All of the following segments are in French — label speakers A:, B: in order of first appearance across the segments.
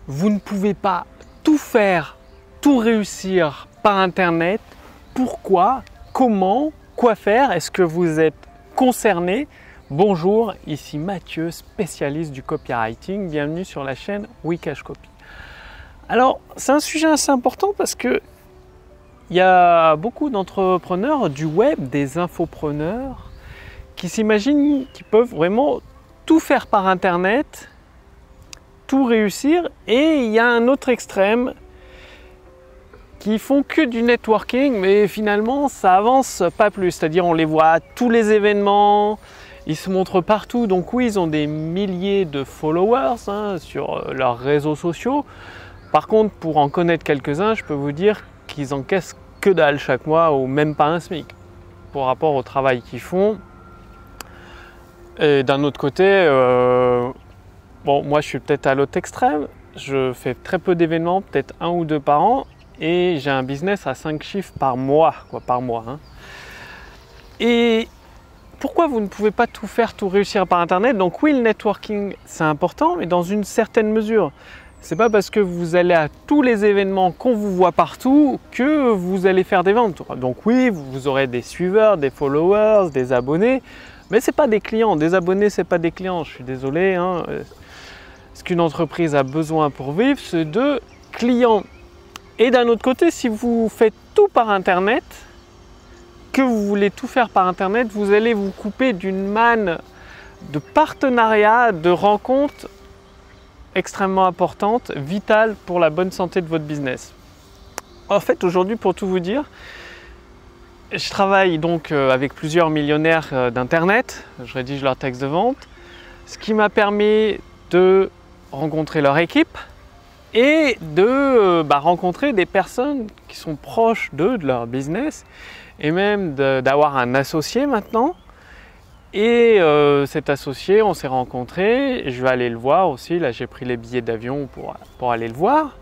A: vous ne pouvez pas tout faire, tout réussir par Internet. Pourquoi? Comment? Quoi faire? Est-ce que vous êtes concerné? Bonjour, ici Mathieu, spécialiste du copywriting. Bienvenue sur la chaîne Wikash Copy. Alors, c'est un sujet assez important parce que il y a beaucoup d'entrepreneurs du web, des infopreneurs, qui s'imaginent qu'ils peuvent vraiment tout faire par Internet, tout réussir. Et il y a un autre extrême qui font que du networking, mais finalement ça avance pas plus. C'est-à-dire on les voit à tous les événements, ils se montrent partout. Donc oui, ils ont des milliers de followers sur leurs réseaux sociaux. Par contre, pour en connaître quelques-uns, je peux vous dire qu'ils encaissent que dalle chaque mois ou même pas un SMIC par rapport au travail qu'ils font. Et d'un autre côté, bon, moi je suis peut-être à l'autre extrême, je fais très peu d'événements, peut-être 1 ou 2 par an, et j'ai un business à 5 chiffres par mois, Et pourquoi vous ne pouvez pas tout faire, tout réussir par Internet? Donc oui, le networking c'est important, mais dans une certaine mesure. C'est pas parce que vous allez à tous les événements qu'on vous voit partout que vous allez faire des ventes. Donc oui, vous aurez des suiveurs, des followers, des abonnés, mais c'est pas des clients. Des abonnés, c'est pas des clients. Je suis désolé. Ce qu'une entreprise a besoin pour vivre, c'est de clients. Et d'un autre côté, si vous faites tout par Internet, que vous voulez tout faire par Internet, vous allez vous couper d'une manne de partenariats, de rencontres extrêmement importante, vitale pour la bonne santé de votre business. En fait, aujourd'hui, pour tout vous dire, je travaille donc avec plusieurs millionnaires d'Internet, je rédige leurs textes de vente, ce qui m'a permis de rencontrer leur équipe et de rencontrer des personnes qui sont proches d'eux, de leur business, et même d'avoir un associé maintenant. Et cet associé, on s'est rencontrés, je vais aller le voir aussi, là j'ai pris les billets d'avion pour aller le voir.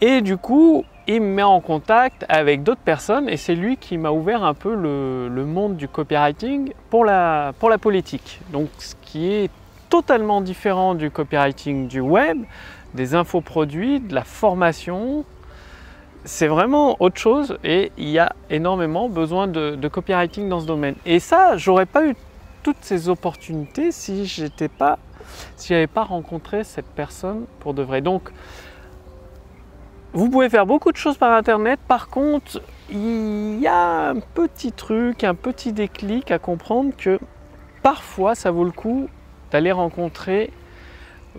A: Et du coup, il me met en contact avec d'autres personnes et c'est lui qui m'a ouvert un peu le monde du copywriting pour la politique. Donc ce qui est totalement différent du copywriting du web, des infoproduits, de la formation. C'est vraiment autre chose et il y a énormément besoin de copywriting dans ce domaine. Et ça, j'aurais pas eu toutes ces opportunités si j'avais pas rencontré cette personne pour de vrai. Donc, vous pouvez faire beaucoup de choses par Internet. Par contre, il y a un petit truc, un petit déclic à comprendre que parfois, ça vaut le coup d'aller rencontrer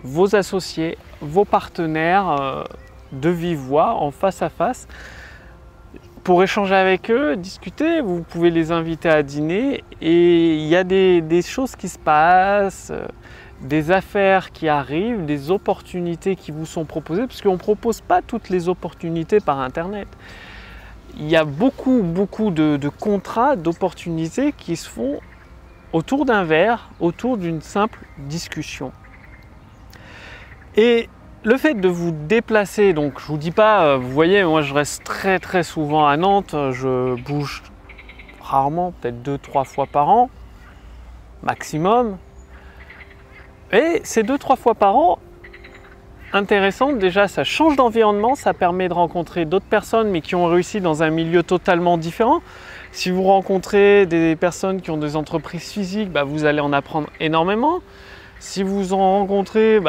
A: vos associés, vos partenaires de vive voix, en face à face, pour échanger avec eux, discuter. Vous pouvez les inviter à dîner et il y a des choses qui se passent, des affaires qui arrivent, des opportunités qui vous sont proposées, parce qu'on ne propose pas toutes les opportunités par Internet. Il y a beaucoup de contrats, d'opportunités qui se font autour d'un verre, autour d'une simple discussion. Et le fait de vous déplacer, donc je vous dis pas, vous voyez, moi je reste très souvent à Nantes, je bouge rarement, peut-être 2-3 fois par an, maximum. Et ces 2-3 fois par an, intéressant, déjà ça change d'environnement, ça permet de rencontrer d'autres personnes mais qui ont réussi dans un milieu totalement différent. Si vous rencontrez des personnes qui ont des entreprises physiques, vous allez en apprendre énormément. Si vous en rencontrez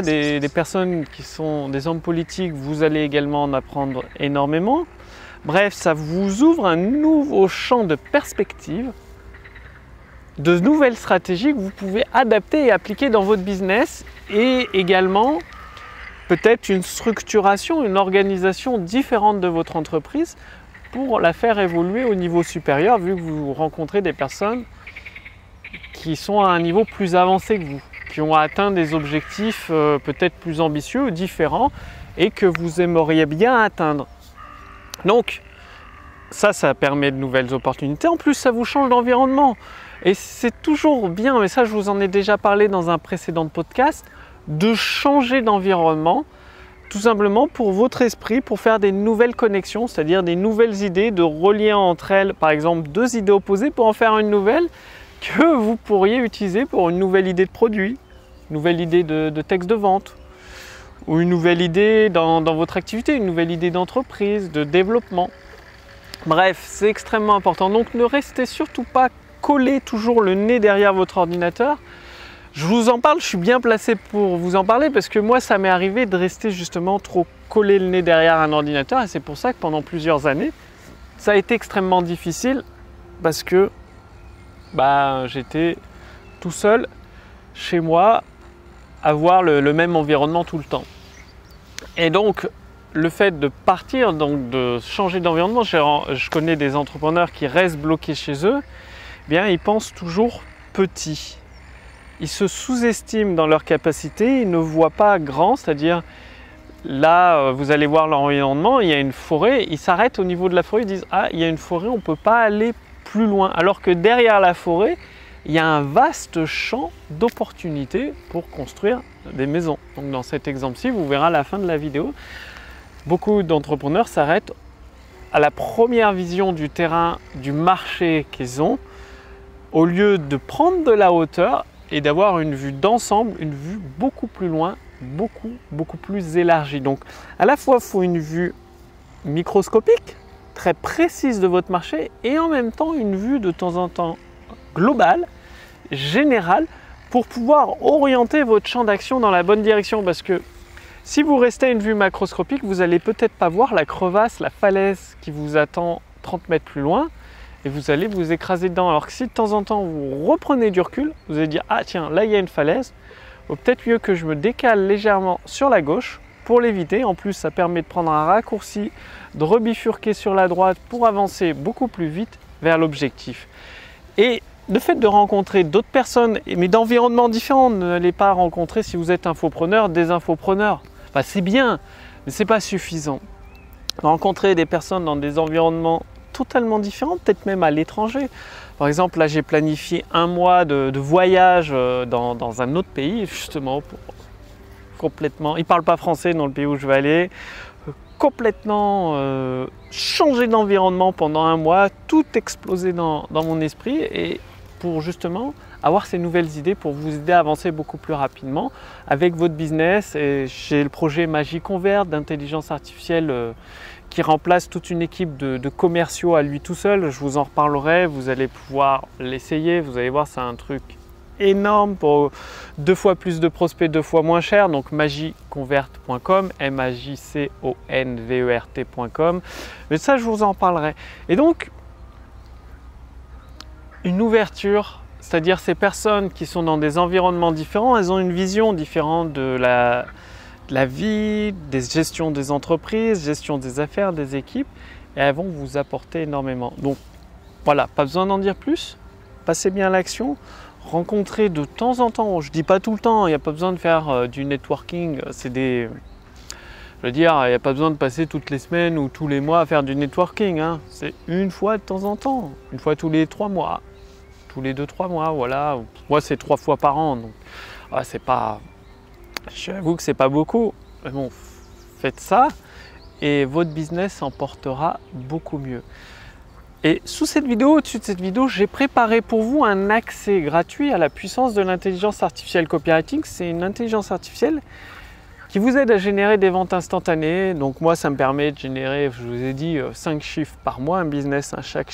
A: des personnes qui sont des hommes politiques, vous allez également en apprendre énormément. Bref, ça vous ouvre un nouveau champ de perspectives, de nouvelles stratégies que vous pouvez adapter et appliquer dans votre business et également peut-être une structuration, une organisation différente de votre entreprise pour la faire évoluer au niveau supérieur vu que vous rencontrez des personnes qui sont à un niveau plus avancé que vous, qui ont atteint des objectifs peut-être plus ambitieux ou différents et que vous aimeriez bien atteindre. Donc ça permet de nouvelles opportunités. En plus, ça vous change d'environnement. Et c'est toujours bien, mais ça je vous en ai déjà parlé dans un précédent podcast, de changer d'environnement, tout simplement pour votre esprit, pour faire des nouvelles connexions, c'est-à-dire des nouvelles idées, de relier entre elles, par exemple, 2 idées opposées pour en faire une nouvelle que vous pourriez utiliser pour une nouvelle idée de produit, une nouvelle idée de texte de vente, ou une nouvelle idée dans votre activité, une nouvelle idée d'entreprise, de développement. Bref, c'est extrêmement important. Donc ne restez surtout pas collé toujours le nez derrière votre ordinateur. Je vous en parle, je suis bien placé pour vous en parler parce que moi, ça m'est arrivé de rester justement trop collé le nez derrière un ordinateur et c'est pour ça que pendant plusieurs années, ça a été extrêmement difficile parce que j'étais tout seul chez moi à voir le même environnement tout le temps. Et donc, le fait de partir, donc de changer d'environnement, je connais des entrepreneurs qui restent bloqués chez eux, eh bien, ils pensent toujours petit. Ils se sous-estiment dans leur capacité, ils ne voient pas grand, c'est-à-dire là, vous allez voir l'environnement, il y a une forêt, ils s'arrêtent au niveau de la forêt, ils disent « Ah, il y a une forêt, on ne peut pas aller plus loin ». Alors que derrière la forêt, il y a un vaste champ d'opportunités pour construire des maisons. Donc dans cet exemple-ci, vous verrez à la fin de la vidéo, beaucoup d'entrepreneurs s'arrêtent à la première vision du terrain, du marché qu'ils ont, au lieu de prendre de la hauteur et d'avoir une vue d'ensemble, une vue beaucoup plus loin, beaucoup plus élargie. Donc à la fois, il faut une vue microscopique, très précise de votre marché, et en même temps une vue de temps en temps globale, générale, pour pouvoir orienter votre champ d'action dans la bonne direction. Parce que si vous restez à une vue macroscopique, vous n'allez peut-être pas voir la crevasse, la falaise qui vous attend 30 mètres plus loin, et vous allez vous écraser dedans. Alors que si de temps en temps vous reprenez du recul, vous allez dire « Ah tiens, là il y a une falaise, peut-être mieux que je me décale légèrement sur la gauche pour l'éviter. En plus, ça permet de prendre un raccourci, de rebifurquer sur la droite pour avancer beaucoup plus vite vers l'objectif. » Et le fait de rencontrer d'autres personnes, mais d'environnements différents, n'allez pas rencontrer, si vous êtes infopreneur, des infopreneurs. Enfin, c'est bien, mais ce n'est pas suffisant. Rencontrer des personnes dans des environnements totalement différents, peut-être même à l'étranger. Par exemple, là, j'ai planifié un mois de voyage dans un autre pays, justement, pour complètement... Ils ne parlent pas français dans le pays où je vais aller. Complètement changer d'environnement pendant un mois, tout exploser dans mon esprit et pour justement avoir ces nouvelles idées pour vous aider à avancer beaucoup plus rapidement avec votre business. Et j'ai le projet Magie Convert d'intelligence artificielle qui remplace toute une équipe de commerciaux à lui tout seul. Je vous en reparlerai, vous allez pouvoir l'essayer, vous allez voir, c'est un truc énorme pour 2 fois plus de prospects, 2 fois moins cher. Donc magieconvert.com, MAJCONVERT.com. Mais ça, je vous en parlerai. Et donc, une ouverture, c'est-à-dire ces personnes qui sont dans des environnements différents, elles ont une vision différente de la vie, des gestions des entreprises, gestion des affaires, des équipes, et elles vont vous apporter énormément. Donc voilà, pas besoin d'en dire plus, passez bien à l'action. Rencontrer de temps en temps, je ne dis pas tout le temps, il n'y a pas besoin de faire du networking, je veux dire, il n'y a pas besoin de passer toutes les semaines ou tous les mois à faire du networking, hein. C'est une fois de temps en temps, une fois tous les 3 mois, tous les 2-3 mois, voilà. Moi, c'est 3 fois par an, donc c'est pas... J'avoue que c'est pas beaucoup, mais bon, faites ça et votre business s'en portera beaucoup mieux. Et sous cette vidéo, au-dessus de cette vidéo, j'ai préparé pour vous un accès gratuit à la puissance de l'intelligence artificielle copywriting. C'est une intelligence artificielle qui vous aide à générer des ventes instantanées. Donc moi, ça me permet de générer, je vous ai dit, 5 chiffres par mois, un business à 5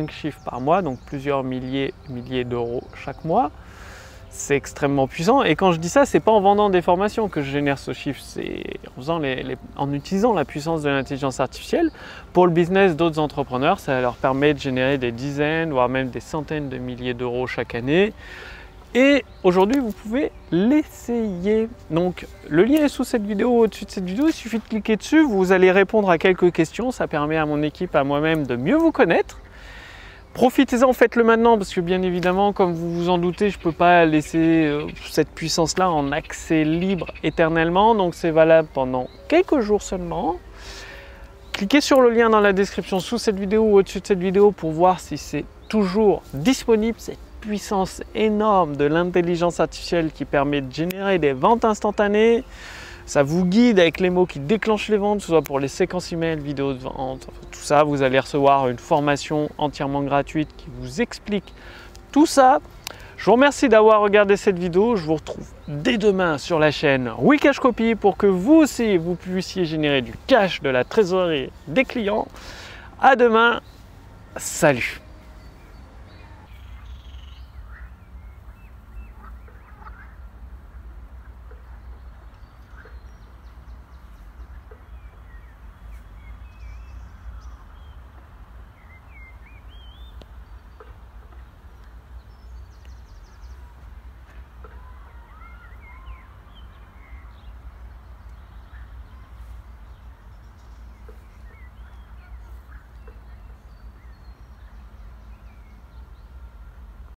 A: chiffres par mois, donc plusieurs milliers d'euros chaque mois. C'est extrêmement puissant. Et quand je dis ça, c'est pas en vendant des formations que je génère ce chiffre, c'est en utilisant la puissance de l'intelligence artificielle. Pour le business d'autres entrepreneurs, ça leur permet de générer des dizaines, voire même des centaines de milliers d'euros chaque année. Et aujourd'hui, vous pouvez l'essayer. Donc, le lien est sous cette vidéo, au-dessus de cette vidéo. Il suffit de cliquer dessus. Vous allez répondre à quelques questions. Ça permet à mon équipe, à moi-même, de mieux vous connaître. Profitez-en, faites-le maintenant, parce que bien évidemment, comme vous vous en doutez, je ne peux pas laisser cette puissance-là en accès libre éternellement. Donc, c'est valable pendant quelques jours seulement. Cliquez sur le lien dans la description sous cette vidéo ou au-dessus de cette vidéo pour voir si c'est toujours disponible, cette puissance énorme de l'intelligence artificielle qui permet de générer des ventes instantanées. Ça vous guide avec les mots qui déclenchent les ventes, que ce soit pour les séquences email, vidéos de vente, tout ça. Vous allez recevoir une formation entièrement gratuite qui vous explique tout ça. Je vous remercie d'avoir regardé cette vidéo. Je vous retrouve dès demain sur la chaîne WeCashCopy pour que vous aussi, vous puissiez générer du cash, de la trésorerie des clients. À demain. Salut!